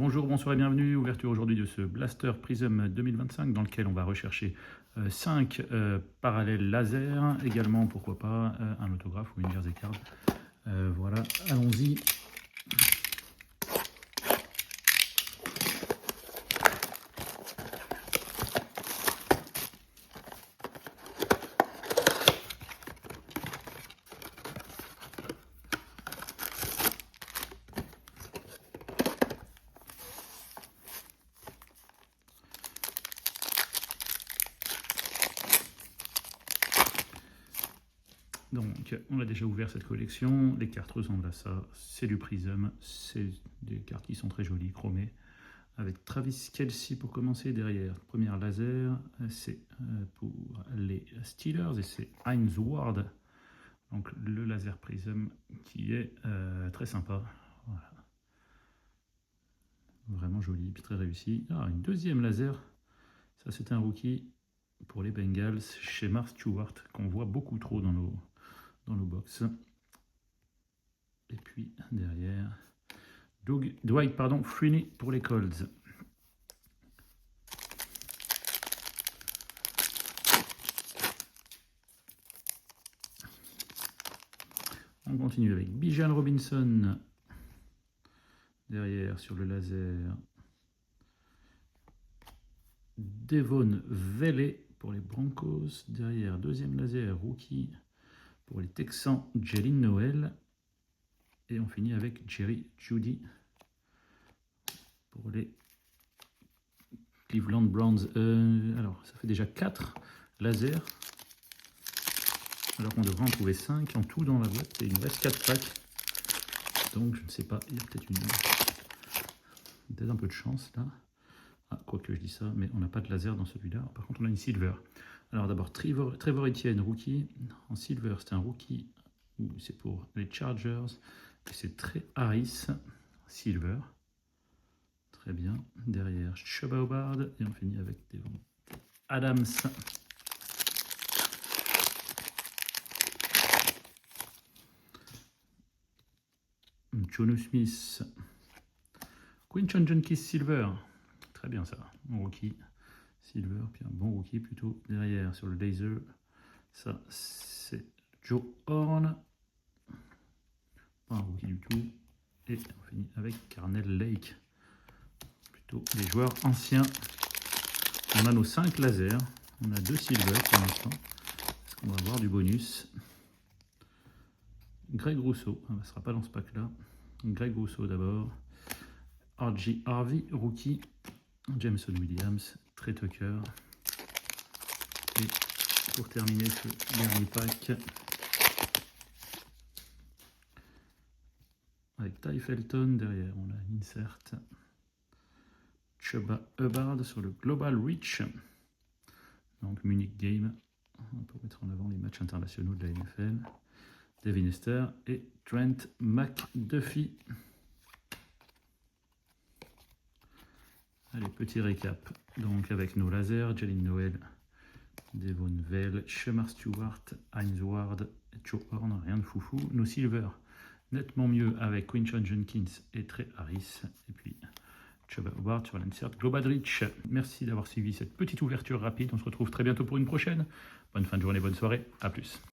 Bonjour, bonsoir et bienvenue. Ouverture aujourd'hui de ce Blaster Prism 2025 dans lequel on va rechercher 5 parallèles laser. Également, pourquoi pas, un autographe ou une jersey card. Voilà, allons-y. Donc, on a déjà ouvert cette collection. Les cartes ressemblent à ça. C'est du Prism. C'est des cartes qui sont très jolies, chromées. Avec Travis Kelce pour commencer derrière. Première laser, c'est pour les Steelers et c'est Hines Ward. Donc, le laser Prism qui est très sympa. Voilà. Vraiment joli, puis très réussi. Ah, une deuxième laser. Ça, c'est un rookie pour les Bengals chez Mark Stewart qu'on voit beaucoup trop dans nos box. Et puis derrière, Dwight Freeney pour les Colts. On continue avec Bijan Robinson. Derrière sur le laser, Devon Vele pour les Broncos. Derrière, deuxième laser, rookie pour les Texans, Jalen Noel. Et on finit avec Jerry Jeudy pour les Cleveland Browns. Alors, ça fait déjà 4 lasers. Alors qu'on devrait en trouver 5 en tout dans la boîte. Et il nous reste 4 packs. Donc, je ne sais pas, il y a peut-être un peu de chance là. Ah, quoique je dis ça, mais on n'a pas de laser dans celui-là. Par contre, on a une silver. Alors d'abord, Trevor Etienne, rookie. En silver, c'est un rookie. C'est pour les Chargers. Et c'est Trey Harris, silver. Très bien. Derrière, Chuba Hubbard. Et on finit avec Devon Adams. Jonnu Smith. Quinton Jenkins, silver. Très bien ça. Bon rookie. Silver, puis un bon rookie plutôt. Derrière, sur le laser, ça c'est Joe Horn. Pas un rookie du tout. Et on finit avec Carnell Lake. Plutôt des joueurs anciens. On a nos 5 lasers. On a 2 silver pour l'instant. Est-ce qu'on va avoir du bonus? Greg Rousseau. Ça ne sera pas dans ce pack-là. Greg Rousseau d'abord. R.J. Harvey, rookie. Jameson Williams. Trey Tucker. Et pour terminer ce dernier pack, avec Ty Felton, derrière on a insert Chuba Hubbard sur le Global Reach, donc Munich Game, pour mettre en avant les matchs internationaux de la NFL, Devin Hester et Trent McDuffie. Allez, petit récap, donc avec nos lasers, Jalen Noel, Devon Vele, Shemar Stewart, Hines Ward, Joe Horn, rien de foufou. Nos silver, nettement mieux avec Quinton Jenkins et Trey Harris. Et puis Chuba Hubbard sur l'insert Global Reach. Merci d'avoir suivi cette petite ouverture rapide. On se retrouve très bientôt pour une prochaine. Bonne fin de journée, bonne soirée. À plus.